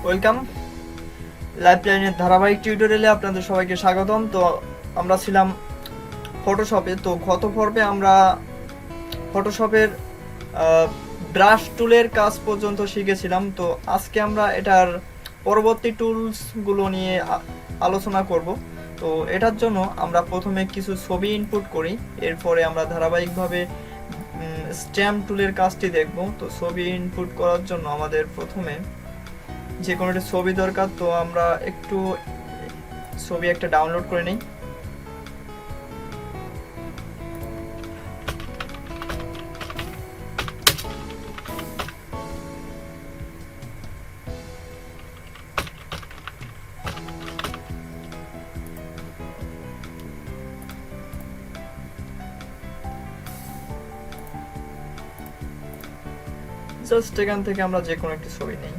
Welcome লাইফলাইনের ধারাবাহিক টিউটোরিয়ালে আপনাদের সবাইকে স্বাগতম। তো আমরা ছিলাম ফটোশপে। তো গত পর্বে আমরা ফটোশপের ব্রাশ টুলের কাজ পর্যন্ত শিখেছিলাম। তো আজকে আমরা এটার পরবর্তী টুলসগুলো নিয়ে আলোচনা করব। তো এটার জন্য আমরা প্রথমে কিছু ছবি ইনপুট করি, এরপরে আমরা ধারাবাহিকভাবে স্ট্যাম্প টুলের কাজটি দেখব। তো ছবি ইনপুট করার জন্য আমাদের প্রথমে যে কোনো একটা ছবি দরকার। তো আমরা একটু ছবি একটা ডাউনলোড করে নিই। জাস্ট এখান থেকে আমরা যে কোনো একটি ছবি নেই।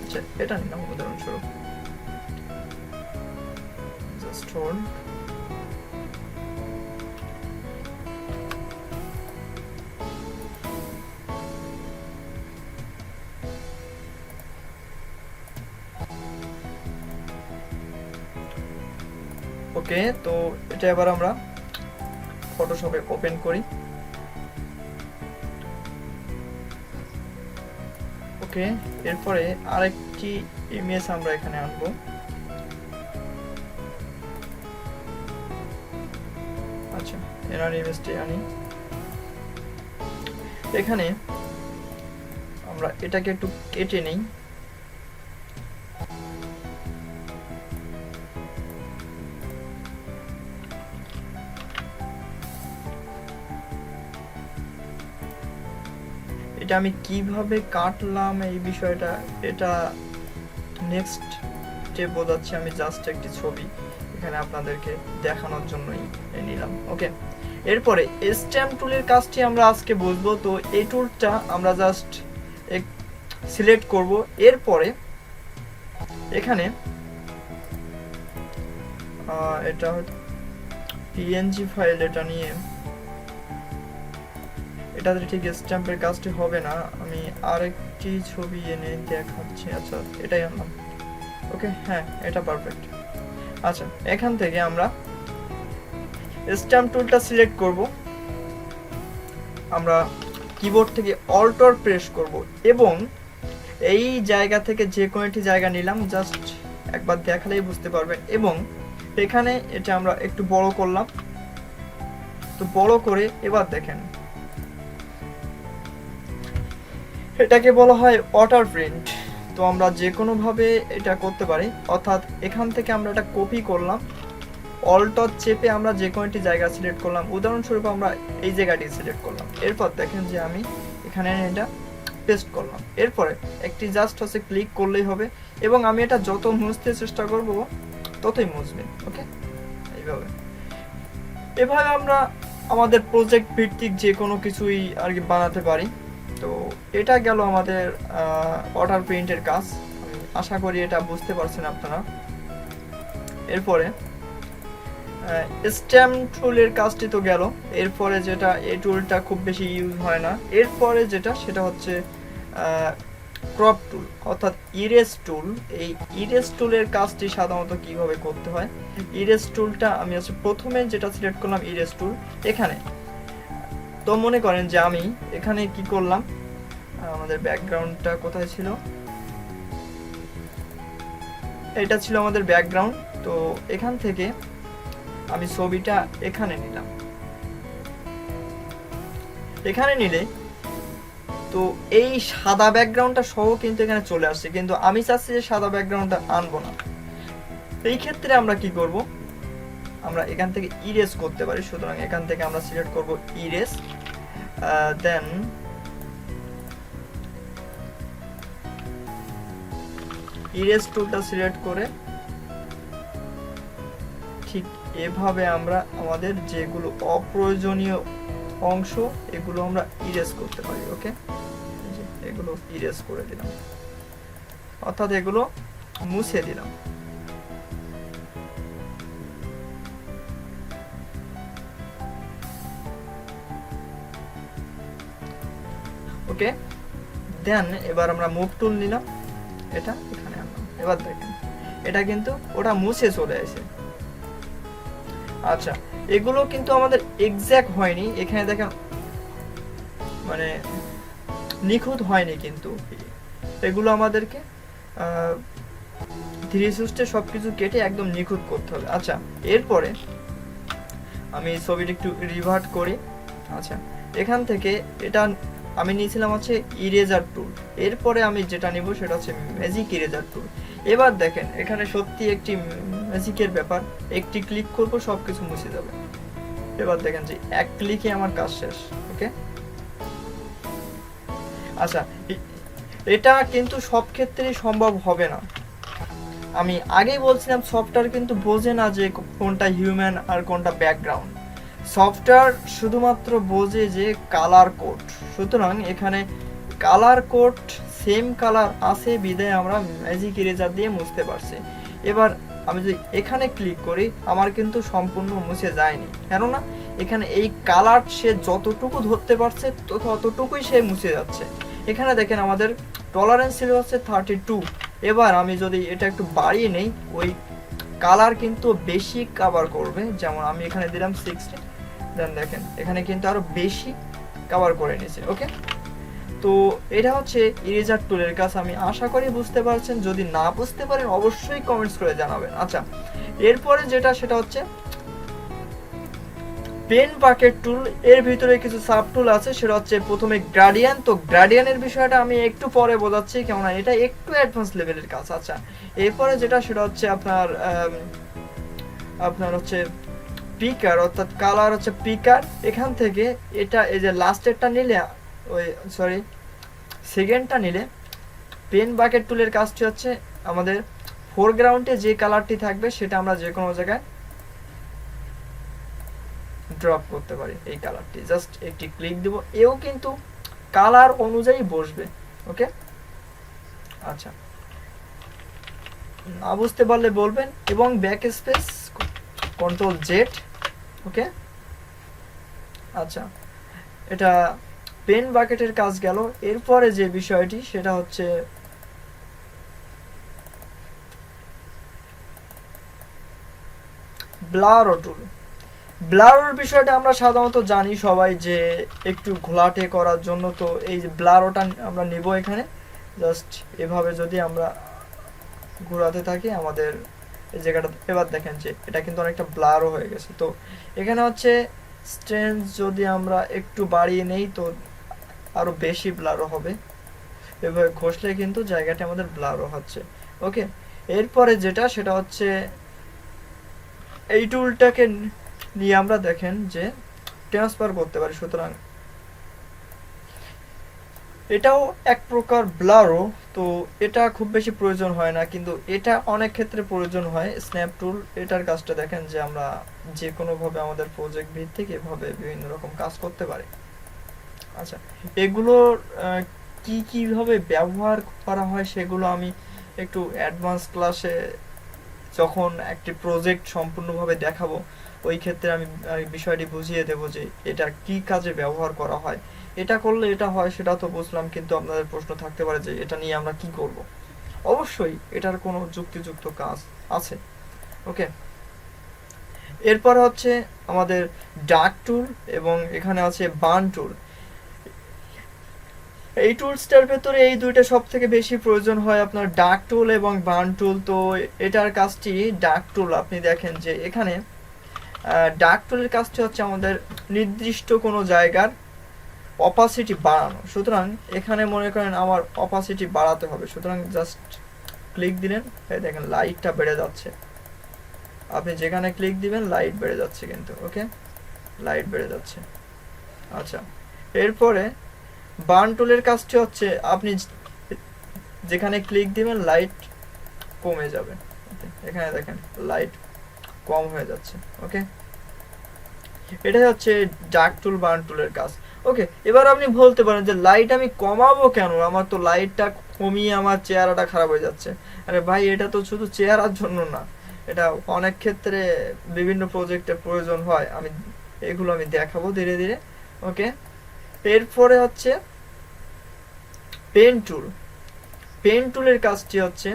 আচ্ছা, এটা নিলাম উদাহরণস্বরূপ। Just hold. ওকে, তো এটা এবার আমরা ফটোশপে ওপেন করি। ওকে, এরপরে আরেকটি ইমেজ আমরা এখানে আনবো। আচ্ছা, এনার ইমেজটি আনি। এখানে আমরা এটাকে একটু কেটে নেই। এটা আমি কিভাবে কাটলাম এই বিষয়টা, এটা নেক্সট স্টেপ বোঝাচ্ছি। আমি জাস্ট একটি ছবি এখানে আপনাদেরকে দেখানোর জন্যই নিলাম। ওকে, এরপরে স্ট্যাম্প টুলের কাজটি আমরা আজকে বুঝবো। তো এই টুলটা আমরা জাস্ট সিলেক্ট করব। এরপরে এখানে এটা পিএনজি ফাইল, এটা নিয়ে এটাতে ঠিক স্ট্যাম্পের কাজটি হবে না। আমি আরেকটি ছবি এনে দেখাচ্ছি। আচ্ছা, এটাই আনলাম। ওকে, হ্যাঁ, এটা পারফেক্ট। আচ্ছা, এখান থেকে আমরা স্ট্যাম্প টুলটা সিলেক্ট করব। আমরা কিবোর্ড থেকে অল্টার প্রেস করব এবং এই জায়গা থেকে যে কোনো একটি জায়গা নিলাম। জাস্ট একবার দেখালেই বুঝতে পারবেন। এবং এখানে এটা আমরা একটু বড় করলাম। তো বড় করে এবার দেখেন, এটাকে বলা হয় ওয়াটার প্রিন্ট। তো আমরা যে কোনোভাবে এটা করতে পারি, অর্থাৎ এখান থেকে আমরা এটা কপি করলাম, অল্টার চেপে আমরা যে কোনো একটি জায়গা সিলেক্ট করলাম। উদাহরণস্বরূপ আমরা এই জায়গাটি সিলেক্ট করলাম। এরপর দেখেন যে আমি এখানে এটা পেস্ট করলাম। এরপরে একটি জাস্ট হচ্ছে ক্লিক করলেই হবে এবং আমি এটা যত মুছতে চেষ্টা করব ততই মুছবে। ওকে, এইভাবে এভাবে আমরা আমাদের প্রজেক্ট ভিত্তিক যে কোনো কিছুই আর কি বানাতে পারি। তো এটা গেল আমাদের ওয়াটার প্রিন্টের কাজ। আমি আশা করি এটা বুঝতে পারছেন আপনারা। এরপরে স্ট্যাম্প টুলের কাজটি তো গেল। এরপরে যেটা, এই টুলটা খুব বেশি ইউজ হয় না। এরপরে যেটা, সেটা হচ্ছে ক্রপ টুল অর্থাৎ ইরেজ টুল। এই ইরেজ টুলের কাজটি সাধারণত কিভাবে করতে হয়, ইরেজ টুলটা আমি হচ্ছে প্রথমে যেটা সিলেক্ট করলাম ইরেজ টুল এখানে। তো মনে করেন যে আমি এখানে কি করলাম, আমাদের ব্যাকগ্রাউন্ডটা কোথায় ছিল, এটা ছিল আমাদের ব্যাকগ্রাউন্ড। তো এখান থেকে আমি ছবিটা এখানে নিলাম। এখানে নিলে তো এই সাদা ব্যাকগ্রাউন্ডটা সহ কিন্তু এখানে চলে আসছে, কিন্তু আমি চাচ্ছি যে সাদা ব্যাকগ্রাউন্ডটা আনবো না। এই ক্ষেত্রে আমরা কি করব, আমরা এখান থেকে ইরেজ করতে পারি। সুতরাং এখান থেকে আমরা সিলেক্ট করব ইরেজ, দেন ইরেজ টুলটা সিলেক্ট করে ঠিক এভাবে আমরা আমাদের যেগুলো অপ্রয়োজনীয় অংশ এগুলো আমরা ইরেজ করতে পারি। ওকে, এগুলো ইরেজ করে দিলাম, অর্থাৎ এগুলো মুছে দিলাম। ওকে, দেন এবার আমরা মুভ টুল নিলাম, এটা এখানে আনলাম, এবার দেখেন এটা কিন্তু ওটা মুছে চলে আসে। আচ্ছা, এগুলো কিন্তু আমাদের এক্সাক্ট হয়নি, এখানে দেখেন মানে নিখুঁত হয়নি, কিন্তু এগুলো আমাদেরকে ধীরে সুস্থে সবকিছু কেটে একদম নিখুঁত করতে হবে। আচ্ছা, এরপরে আমি ছবিটা একটু রিভার্ট করি। আচ্ছা, এখান থেকে এটা আমি নিয়েছিলাম হচ্ছে ইরেজার টুল, এরপরে আমি যেটা নিব সেটা হচ্ছে ম্যাজিক ইরেজার টুল। এবার দেখেন এখানে সত্যি একটি ম্যাজিকের ব্যাপার, একটি ক্লিক করব সব কিছু মুছে যাবে। এবার দেখেন যে এক ক্লিকে আমার কাজ শেষ। ওকে, আচ্ছা এটা কিন্তু সব ক্ষেত্রেই সম্ভব হবে না। আমি আগেই বলছিলাম সফটওয়্যার কিন্তু বোঝে না যে কোনটা হিউম্যান আর কোনটা ব্যাকগ্রাউন্ড, সফটওয়্যার শুধুমাত্র বোঝে যে কালার কোড। সুতরাং এখানে কালার কোড সেম কালার আছে বিধায় আমরা ম্যাজিক ইরেজার দিয়ে মুছতে পারছি। এবার আমি যদি এখানে ক্লিক করি আমার কিন্তু সম্পূর্ণ মুছে যায়নি, কেননা এখানে এই কালার সে যতটুকু ধরতে পারছে ততটুকুই সে মুছে যাচ্ছে। এখানে দেখেন আমাদের টলারেন্স ছিল হচ্ছে 32। এবার আমি যদি এটা একটু বাড়িয়ে নেই ওই কালার কিন্তু বেশি কভার করবে, যেমন আমি এখানে দিলাম 60, দেন দেখেন এখানে কিন্তু আরো বেশি কভার করে নিয়েছে। ওকে, তো এটা হচ্ছে ইরেজার টুলের কাজ। আমি আশা করি বুঝতে পারছেন, যদি না বুঝতে পারেন অবশ্যই কমেন্টস করে জানাবেন। আচ্ছা, এরপরে যেটা সেটা হচ্ছে পেন বাকেট টুল, এর ভিতরে কিছু সাব টুল আছে, সেটা হচ্ছে প্রথমে গ্রাডিয়ান। তো গ্রাডিয়ানের বিষয়টা আমি একটু পরে বোঝাচ্ছি, কেননা এটা একটু অ্যাডভান্স লেভেলের কাজ। আচ্ছা, এরপরে যেটা সেটা হচ্ছে আপনার হচ্ছে পিকার, অর্থাৎ কালার হচ্ছে পিকার। এখান থেকে এটা এই যে লাস্টেরটা নিলে ওই সরি সেকেন্ডটা নিলে পেন বাকেট টুলের কাজটি হচ্ছে আমাদের ফোরগ্রাউন্ডে যে কালারটি থাকবে সেটা আমরা যে কোনো জায়গায় ড্রপ করতে পারি। এই কালারটি জাস্ট একটি ক্লিক দিব, এও কিন্তু কালার অনুযায়ী বসবে। ওকে, আচ্ছা না বুঝতে পারলে বলবেন, এবং ব্যাক স্পেস কন্ট্রোল জেড। ওকে, আচ্ছা এটা পেন বাকেটের কাজ গেল। এরপরে যে বিষয়টি সেটা হচ্ছে ব্লার টুল। ব্লারোর বিষয়টা আমরা সাধারণত জানি সবাই যে একটু ঘোলাটে করার জন্য। তো এই যে ব্লারোটা আমরা নিব এখানে, জাস্ট এভাবে যদি আমরা ঘোরাতে থাকি আমাদের এই জায়গাটা, এবার দেখেন যে এটা কিন্তু অনেকটা ব্লারও হয়ে গেছে। তো এখানে হচ্ছে স্ট্রেন্থ যদি আমরা একটু বাড়িয়ে নেই তো আরো বেশি ব্লারও হবে, এভাবে ঘষলে কিন্তু জায়গাটা আমাদের ব্লারও হচ্ছে। ওকে, এরপরে যেটা সেটা হচ্ছে এই টুলটাকে নিয়ে আমরা দেখেন যে ট্রান্সফার করতে পারি। সুতরাং এটাও এক প্রকার ব্লারও, তো এটা খুব বেশি প্রয়োজন হয় না, কিন্তু এটা অনেক ক্ষেত্রে প্রয়োজন হয়। স্ন্যাপ টুল, এটার কাজটা দেখেন যে আমরা যে কোনোভাবে আমাদের প্রজেক্ট ভিত্তিক এভাবে বিভিন্ন রকম কাজ করতে পারি। আচ্ছা, এগুলোর কিভাবে ব্যবহার করা হয় সেগুলো আমি একটু অ্যাডভান্স ক্লাসে যখন একটি প্রজেক্ট সম্পূর্ণভাবে দেখাবো ওই ক্ষেত্রে আমি বিষয়টি বুঝিয়ে দেব যে এটা কি কাজে ব্যবহার করা হয়। এটা করলে এটা হয় সেটা তো বুঝলাম, কিন্তু আপনাদের প্রশ্ন থাকতে পারে যে এটা নিয়ে আমরা কি করব। অবশ্যই এটার কোনো যুক্তিযুক্ত কাজ আছে। ওকে, এরপর হচ্ছে আমাদের ডার্ক টুল এবং এখানে আছে বার্ন টুল। এই টুলসটার ভেতরে এই দুইটা সব থেকে বেশি প্রয়োজন হয় আপনার ডার্ক টুল এবং বার্ন টুল। তো এটার কাজটি ডার্ক টুল, আপনি দেখেন যে এখানে ডার্ক টুলের কাজটি হচ্ছে আমাদের নির্দিষ্ট কোনো জায়গার অপাসিটি বাড়ানো। সুতরাং এখানে মনে করেন আমার অপাসিটি বাড়াতে হবে, সুতরাং জাস্ট ক্লিক দিলেন, এই দেখেন লাইটটা বেড়ে যাচ্ছে। আপনি যেখানে ক্লিক দিবেন লাইট বেড়ে যাচ্ছে কিন্তু। ওকে, লাইট বেড়ে যাচ্ছে। আচ্ছা, এরপরে বার্ন টুলের কাজটি হচ্ছে আপনি যেখানে ক্লিক দিবেন লাইট কমে যাবে। এখানে দেখেন লাইট কম হয়ে যাচ্ছে। ওকে, এটাই হচ্ছে ডার্ক টুল বার্ন টুলের কাজ। ওকে, এবার আপনি বলতে পারেন যে লাইট আমি কমাবো কেন, আমার তো লাইটটা কমিয়ে আমার চেহারাটা খারাপ হয়ে যাচ্ছে। আরে ভাই, এটা তো শুধু চেহারার জন্য না, এটা অনেক ক্ষেত্রে বিভিন্ন প্রজেক্টের প্রয়োজন হয়। এগুলো আমি দেখাবো ধীরে ধীরে। ওকে, এরপরে হচ্ছে পেন টুল, পেন টুলের কাজটি হচ্ছে,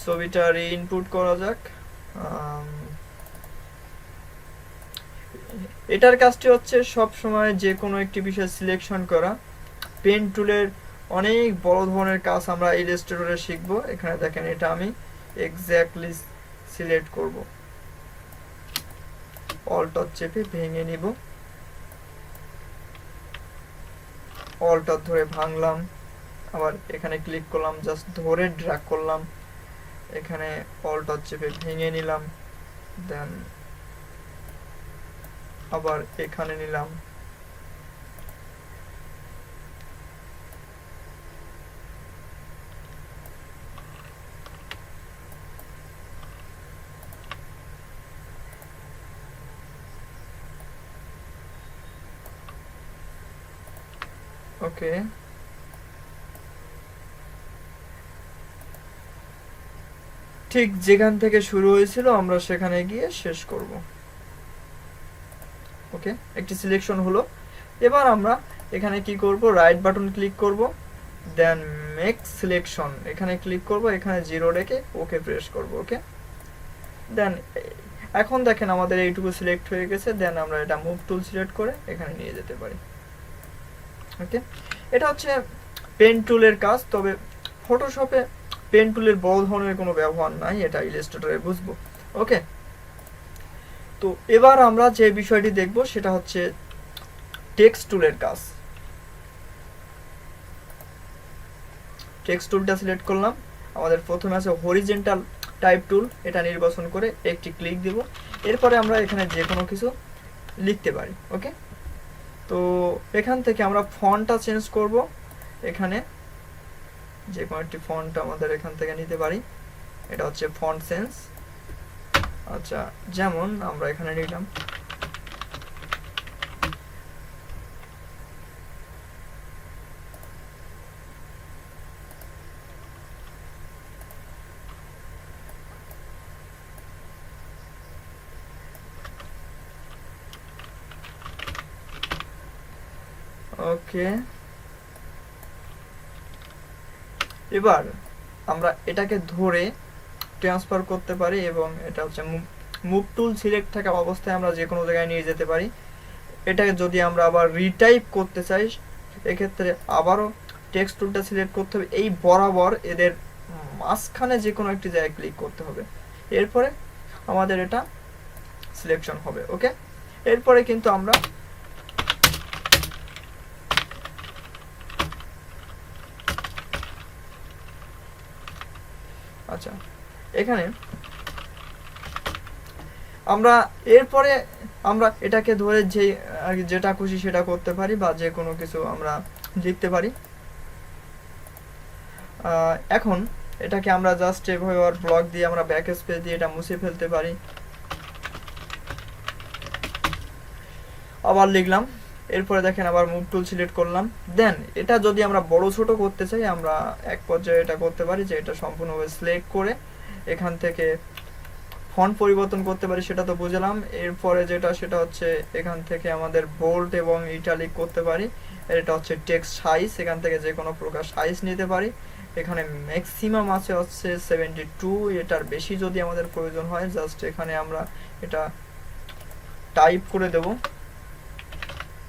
ছবিটা ইনপুট করা যাক। এটার কাজটি হচ্ছে সব সময় যে কোনো একটি বিষয় সিলেকশন করা। পেন টুলের অনেক বড় ধরনের কাজ আমরা ইলাস্ট্রেটরে শিখব। এখানে দেখেন এটা আমি এক্স্যাক্টলি সিলেক্ট করব, অল্ট চেপে ভেঙে নিব, অল্ট ধরে ভাঙলাম, আবার এখানে ক্লিক করলাম, জাস্ট ধরে ড্র্যাগ করলাম, এখানে অল্ট চেপে ভেঙে নিলাম, দেন আবার এখানে নিলাম, ওকে। ঠিক যেখান থেকে শুরু হয়েছিল আমরা সেখানে গিয়ে শেষ করব। ওকে, একটি সিলেকশন হলো। এবার আমরা এখানে কি করব, রাইট বাটন ক্লিক করব, দেন মেক সিলেকশন এখানে ক্লিক করব, এখানে 0 রেখে ওকে প্রেস করব। ওকে, দেন এখন দেখেন আমাদের এইটুকু সিলেক্ট হয়ে গেছে। দেন আমরা এটা মুভ টুল সিলেক্ট করে এখানে নিয়ে যেতে পারি। ওকে, এটা হচ্ছে পেন টুলের কাজ। তবে ফটোশপে পেন টুলের বড় ধরনের কোনো ব্যবহার নাই, এটা ইলাস্ট্রেটরে বুঝবো। ওকে, তো এবার আমরা যে বিষয়টি দেখব সেটা হচ্ছে টেক্সট টুলের কাজ। টেক্সট টুলটা সিলেক্ট করলাম, আমাদের প্রথমে আছে হরিজেন্টাল টাইপ টুল, এটা নির্বাচন করে একটি ক্লিক দেব। এরপরে আমরা এখানে যে কোনো কিছু লিখতে পারি। ওকে, তো এখান থেকে আমরা ফন্টটা চেঞ্জ করব, এখানে যে কোনো একটি ফন্ট আমাদের এখান থেকে নিতে পারি, এটা হচ্ছে ফন্ট চেঞ্জ। আচ্ছা, যেমন আমরা এখানে নিলাম ওকে। এবার আমরা এটাকে ধরে ট্রান্সফার করতে পারি এবং এটা হচ্ছে মুভ টুল সিলেক্ট থাকা অবস্থায় আমরা যে কোনো জায়গায় নিয়ে যেতে পারি। এটাকে যদি আমরা আবার রিটাইপ করতে চাই, এক্ষেত্রে আবারও টেক্সট টুলটা সিলেক্ট করতে হবে, এই বরাবর এদের মাঝখানে যে কোনো একটি জায়গায় ক্লিক করতে হবে, এরপরে আমাদের এটা সিলেকশন হবে। ওকে, এরপরে কিন্তু আমরা আচ্ছা এখানে আমরা এরপরে আমরা এটাকে ধরে যেটা খুশি সেটা করতে পারি বা যে কোনো কিছু আমরা লিখতে পারি। এখন এটাকে আমরা জাস্ট এভাবে আর ব্লক দিয়ে আমরা ব্যাক স্পেস দিয়ে এটা মুছে ফেলতে পারি। আবার লিখলাম, এরপরে দেখেন আবার মুভ টুল সিলেক্ট করলাম। দেন এটা যদি আমরা বড় ছোট করতে চাই আমরা এক পর্যায়ে এটা করতে পারি যে এটা সম্পূর্ণভাবে সিলেক্ট করে এখান থেকে ফন্ট পরিবর্তন করতে পারি, সেটা তো বুঝলাম। এরপরে যেটা সেটা হচ্ছে এখান থেকে আমাদের বোল্ড এবং ইটালিক করতে পারি। এটা হচ্ছে টেক্সট সাইজ, এখান থেকে যে কোনো প্রকার সাইজ নিতে পারি। এখানে ম্যাক্সিমাম আছে হচ্ছে 72, এটার বেশি যদি আমাদের প্রয়োজন হয় জাস্ট এখানে আমরা এটা টাইপ করে দেব,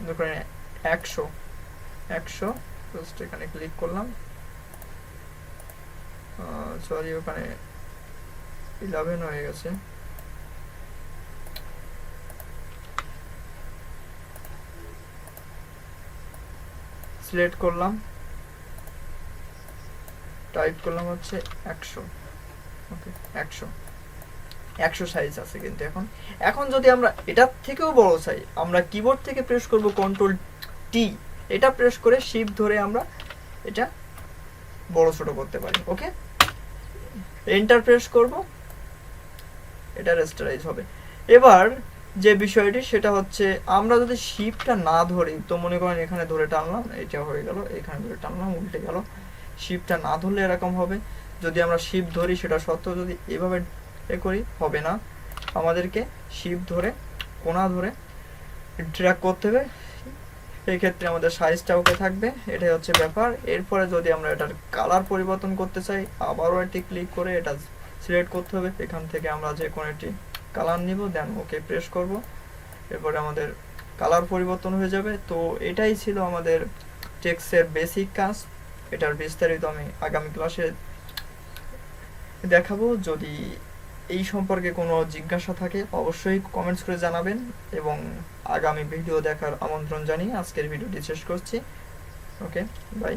দেখুন 100 জাস্ট এখানে ক্লিক করলাম, সরি ওখানে 11 হয়ে গেছে। সিলেক্ট করলাম, টাইপ করলাম হচ্ছে 100। ওকে, 100 সাইজ আছে কিন্তু এখন যদি আমরা এটার থেকেও বড় চাই আমরা কিবোর্ড থেকে প্রেস করব কন্ট্রোল টি, এটা প্রেস করে শিফট ধরে আমরা এটা বড় ছোট করতে পারি। ওকে, এন্টার প্রেস করব, এটা রেস্টারাইজ হবে। এবার যে বিষয়টি সেটা হচ্ছে আমরা যদি শিফটটা না ধরি, তো মনে করেন এখানে ধরে টানলাম এটা হয়ে গেল, এখানে ধরে টানলাম উল্টে গেল। শিফটটা না ধরলে এরকম হবে, যদি আমরা শিফট ধরি সেটা সত্ত্বেও যদি এভাবে করি হবে না, আমাদেরকে শিফট ধরে কোণা ধরে ড্র্যাগ করতে হবে এই ক্ষেত্রে আমাদের সাইজটা ওকে থাকবে, এটাই হচ্ছে ব্যাপার। এরপরে যদি আমরা এটার কালার পরিবর্তন করতে চাই, আবারও এটি ক্লিক করে এটা সিলেক্ট করতে হবে। এখান থেকে আমরা যে কোনো একটি কালার নিব, দেন ওকে প্রেস করব। এরপরে আমাদের কালার পরিবর্তন হয়ে যাবে। তো এটাই ছিল আমাদের টেক্সটের বেসিক কাজ। এটার বিস্তারিত আমি আগামী ক্লাসে দেখাবো। যদি এই সম্পর্কে কোনো জিজ্ঞাসা থাকে অবশ্যই কমেন্টস করে জানাবেন, এবং আগামী ভিডিও দেখার আমন্ত্রণ জানিয়ে আজকের ভিডিওটি শেষ করছি। ওকে, বাই।